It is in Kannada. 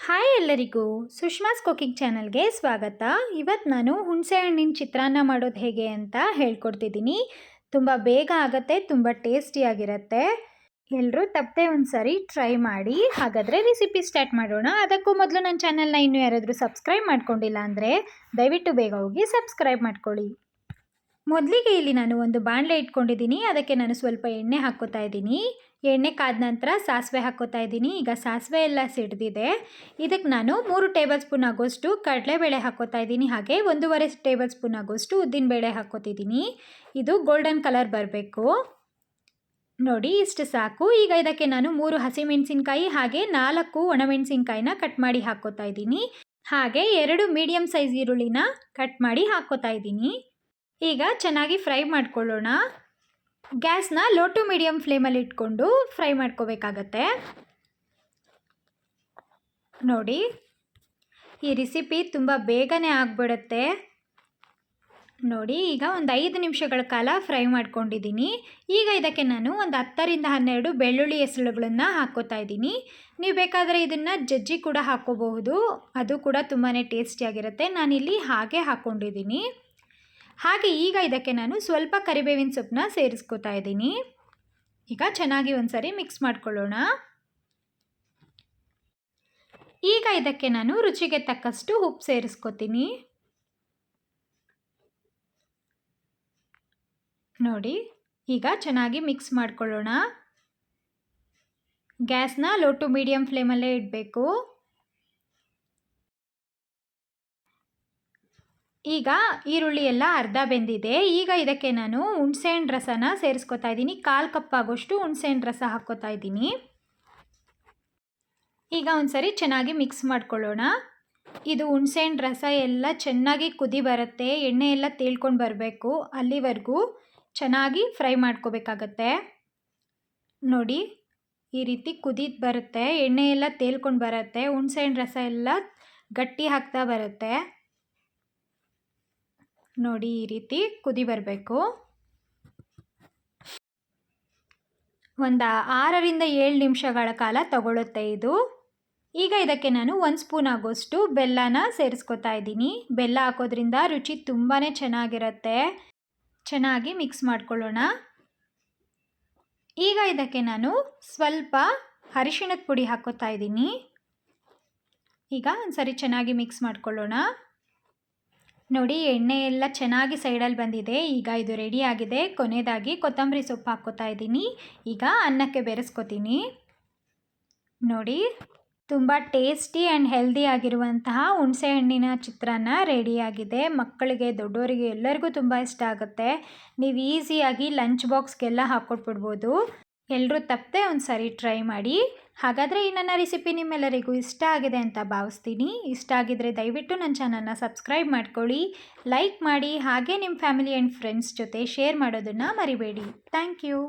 ಹಾಯ್ ಎಲ್ಲರಿಗೂ ಸುಷ್ಮಾಸ್ ಕುಕಿಂಗ್ ಚಾನಲ್ಗೆ ಸ್ವಾಗತ. ಇವತ್ತು ನಾನು ಹುಣಸೆ ಹಣ್ಣಿನ ಚಿತ್ರಾನ್ನ ಮಾಡೋದು ಹೇಗೆ ಅಂತ ಹೇಳ್ಕೊಡ್ತಿದ್ದೀನಿ. ತುಂಬ ಬೇಗ ಆಗುತ್ತೆ, ತುಂಬ ಟೇಸ್ಟಿಯಾಗಿರುತ್ತೆ. ಎಲ್ಲರೂ ತಪ್ಪದೆ ಒಂದು ಸಾರಿ ಟ್ರೈ ಮಾಡಿ. ಹಾಗಾದರೆ ರೆಸಿಪಿ ಸ್ಟಾರ್ಟ್ ಮಾಡೋಣ. ಅದಕ್ಕೂ ಮೊದಲು ನನ್ನ ಚಾನಲ್ನ ಇನ್ನೂ ಯಾರಾದರೂ ಸಬ್ಸ್ಕ್ರೈಬ್ ಮಾಡ್ಕೊಂಡಿಲ್ಲ ಅಂದರೆ ದಯವಿಟ್ಟು ಬೇಗ ಹೋಗಿ ಸಬ್ಸ್ಕ್ರೈಬ್ ಮಾಡ್ಕೊಳ್ಳಿ. ಮೊದಲಿಗೆ ಇಲ್ಲಿ ನಾನು ಒಂದು ಬಾಣಲೆ ಇಟ್ಕೊಂಡಿದ್ದೀನಿ. ಅದಕ್ಕೆ ನಾನು ಸ್ವಲ್ಪ ಎಣ್ಣೆ ಹಾಕ್ಕೋತಾ ಇದ್ದೀನಿ. ಎಣ್ಣೆ ಕಾದ ನಂತರ ಸಾಸಿವೆ ಹಾಕ್ಕೋತಾ ಇದ್ದೀನಿ. ಈಗ ಸಾಸಿವೆ ಎಲ್ಲ ಸಿಡ್ದಿದೆ. ಇದಕ್ಕೆ ನಾನು 3 ಟೇಬಲ್ ಸ್ಪೂನ್ ಆಗೋಷ್ಟು ಕಡಲೆಬೇಳೆ ಹಾಕ್ಕೋತಾ ಇದ್ದೀನಿ. ಹಾಗೆ 1.5 ಟೇಬಲ್ ಸ್ಪೂನ್ ಆಗೋಷ್ಟು ಉದ್ದಿನಬೇಳೆ ಹಾಕ್ಕೋತಿದ್ದೀನಿ. ಇದು ಗೋಲ್ಡನ್ ಕಲರ್ ಬರಬೇಕು. ನೋಡಿ, ಇಷ್ಟು ಸಾಕು. ಈಗ ಇದಕ್ಕೆ ನಾನು 3 ಹಸಿಮೆಣಸಿನ್ಕಾಯಿ ಹಾಗೆ 4 ಒಣಮೆಣಸಿನ್ಕಾಯಿನ ಕಟ್ ಮಾಡಿ ಹಾಕ್ಕೋತಾ ಇದ್ದೀನಿ. ಹಾಗೆ 2 ಮೀಡಿಯಮ್ ಸೈಜ್ ಈರುಳ್ಳಿನ ಕಟ್ ಮಾಡಿ ಹಾಕ್ಕೋತಾ ಇದ್ದೀನಿ. ಈಗ ಚೆನ್ನಾಗಿ ಫ್ರೈ ಮಾಡ್ಕೊಳ್ಳೋಣ. ಗ್ಯಾಸ್ನ ಲೋ ಟು ಮೀಡಿಯಮ್ ಫ್ಲೇಮಲ್ಲಿ ಇಟ್ಕೊಂಡು ಫ್ರೈ ಮಾಡ್ಕೋಬೇಕಾಗತ್ತೆ. ನೋಡಿ, ಈ ರೆಸಿಪಿ ತುಂಬ ಬೇಗನೆ ಆಗಿಬಿಡುತ್ತೆ. ನೋಡಿ, ಈಗ ಒಂದು 5 ನಿಮಿಷಗಳ ಕಾಲ ಫ್ರೈ ಮಾಡ್ಕೊಂಡಿದ್ದೀನಿ. ಈಗ ಇದಕ್ಕೆ ನಾನು ಒಂದು 10ರಿಂದ 12 ಬೆಳ್ಳುಳ್ಳಿ ಎಸಳುಗಳನ್ನು ಹಾಕ್ಕೋತಾ ಇದ್ದೀನಿ. ನೀವು ಬೇಕಾದರೆ ಇದನ್ನು ಜಜ್ಜಿ ಕೂಡ ಹಾಕ್ಕೋಬಹುದು, ಅದು ಕೂಡ ತುಂಬಾ ಟೇಸ್ಟಿಯಾಗಿರುತ್ತೆ. ನಾನಿಲ್ಲಿ ಹಾಗೆ ಹಾಕ್ಕೊಂಡಿದ್ದೀನಿ. ಹಾಗೆ ಈಗ ಇದಕ್ಕೆ ನಾನು ಸ್ವಲ್ಪ ಕರಿಬೇವಿನ ಸೊಪ್ಪನ್ನ ಸೇರಿಸ್ಕೋತಾ ಇದ್ದೀನಿ. ಈಗ ಚೆನ್ನಾಗಿ ಒಂದ್ಸರಿ ಮಿಕ್ಸ್ ಮಾಡ್ಕೊಳ್ಳೋಣ. ಈಗ ಇದಕ್ಕೆ ನಾನು ರುಚಿಗೆ ತಕ್ಕಷ್ಟು ಉಪ್ಪು ಸೇರಿಸ್ಕೋತೀನಿ. ನೋಡಿ, ಈಗ ಚೆನ್ನಾಗಿ ಮಿಕ್ಸ್ ಮಾಡ್ಕೊಳ್ಳೋಣ. ಗ್ಯಾಸ್ನ ಲೋ ಟು ಮೀಡಿಯಮ್ ಫ್ಲೇಮಲ್ಲೇ ಇಡಬೇಕು. ಈಗ ಈರುಳ್ಳಿ ಎಲ್ಲ ಅರ್ಧ ಬೆಂದಿದೆ. ಈಗ ಇದಕ್ಕೆ ನಾನು ಹುಣಸೆಹಣ್ಣು ರಸನ ಸೇರಿಸ್ಕೊತಾ ಇದ್ದೀನಿ. 1/4 ಕಪ್ ಆಗೋಷ್ಟು ಹುಣಸೆಹಣ್ಣು ರಸ ಹಾಕ್ಕೋತಾ ಇದ್ದೀನಿ. ಈಗ ಒಂದ್ಸರಿ ಚೆನ್ನಾಗಿ ಮಿಕ್ಸ್ ಮಾಡ್ಕೊಳ್ಳೋಣ. ಇದು ಹುಣಸೆಹಣ್ಣು ರಸ ಎಲ್ಲ ಚೆನ್ನಾಗಿ ಕುದಿ ಬರುತ್ತೆ, ಎಣ್ಣೆ ಎಲ್ಲ ತೇಳ್ಕೊಂಡು ಬರಬೇಕು. ಅಲ್ಲಿವರೆಗೂ ಚೆನ್ನಾಗಿ ಫ್ರೈ ಮಾಡ್ಕೋಬೇಕಾಗತ್ತೆ. ನೋಡಿ, ಈ ರೀತಿ ಕುದೀದು ಬರುತ್ತೆ, ಎಣ್ಣೆ ಎಲ್ಲ ತೇಲ್ಕೊಂಡು ಬರುತ್ತೆ, ಹುಣಸೆಹಣ್ಣು ರಸ ಎಲ್ಲ ಗಟ್ಟಿ ಆಗ್ತಾ ಬರುತ್ತೆ. ನೋಡಿ, ಈ ರೀತಿ ಕುದಿ ಬರಬೇಕು. ಒಂದು 6ರಿಂದ 7 ನಿಮಿಷಗಳ ಕಾಲ ತಗೊಳ್ಳುತ್ತೆ ಇದು. ಈಗ ಇದಕ್ಕೆ ನಾನು 1 ಸ್ಪೂನ್ ಆಗೋಷ್ಟು ಬೆಲ್ಲನ ಸೇರಿಸ್ಕೊತಾ ಇದ್ದೀನಿ. ಬೆಲ್ಲ ಹಾಕೋದ್ರಿಂದ ರುಚಿ ತುಂಬಾ ಚೆನ್ನಾಗಿರುತ್ತೆ. ಚೆನ್ನಾಗಿ ಮಿಕ್ಸ್ ಮಾಡ್ಕೊಳ್ಳೋಣ. ಈಗ ಇದಕ್ಕೆ ನಾನು ಸ್ವಲ್ಪ ಅರಿಶಿಣದ ಪುಡಿ ಹಾಕ್ಕೋತಾ ಇದ್ದೀನಿ. ಈಗ ಒಂದ್ಸರಿ ಚೆನ್ನಾಗಿ ಮಿಕ್ಸ್ ಮಾಡ್ಕೊಳ್ಳೋಣ. ನೋಡಿ, ಎಣ್ಣೆ ಎಲ್ಲ ಚೆನ್ನಾಗಿ ಸೈಡಲ್ಲಿ ಬಂದಿದೆ. ಈಗ ಇದು ರೆಡಿ ಆಗಿದೆ. ಕೊನೆಯದಾಗಿ ಕೊತ್ತಂಬರಿ ಸೊಪ್ಪು ಹಾಕ್ಕೋತಾ ಇದ್ದೀನಿ. ಈಗ ಅನ್ನಕ್ಕೆ ಬೆರೆಸ್ಕೊತೀನಿ. ನೋಡಿ, ತುಂಬ ಟೇಸ್ಟಿ ಆ್ಯಂಡ್ ಹೆಲ್ದಿ ಆಗಿರುವಂತಹ ಹುಣಸೆ ಹಣ್ಣಿನ ಚಿತ್ರಾನ್ನ ರೆಡಿಯಾಗಿದೆ. ಮಕ್ಕಳಿಗೆ, ದೊಡ್ಡವರಿಗೆ ಎಲ್ಲರಿಗೂ ತುಂಬ ಇಷ್ಟ ಆಗುತ್ತೆ. ನೀವು ಈಸಿಯಾಗಿ ಲಂಚ್ ಬಾಕ್ಸ್ಗೆಲ್ಲ ಹಾಕ್ಕೊಟ್ಬಿಡ್ಬೋದು. ಎಲ್ಲರೂ ತಪ್ಪದೆ ಒಂದು ಸಾರಿ ಟ್ರೈ ಮಾಡಿ. ಹಾಗಾದರೆ ಈ ನನ್ನ ರೆಸಿಪಿ ನಿಮ್ಮೆಲ್ಲರಿಗೂ ಇಷ್ಟ ಆಗಿದೆ ಅಂತ ಭಾವಿಸ್ತೀನಿ. ಇಷ್ಟ ಆಗಿದರೆ ದಯವಿಟ್ಟು ನನ್ನ ಚಾನಲ್ನ ಸಬ್ಸ್ಕ್ರೈಬ್ ಮಾಡ್ಕೊಳ್ಳಿ, ಲೈಕ್ ಮಾಡಿ, ಹಾಗೆ ನಿಮ್ಮ ಫ್ಯಾಮಿಲಿ ಆ್ಯಂಡ್ ಫ್ರೆಂಡ್ಸ್ ಜೊತೆ ಶೇರ್ ಮಾಡೋದನ್ನು ಮರಿಬೇಡಿ. Thank you.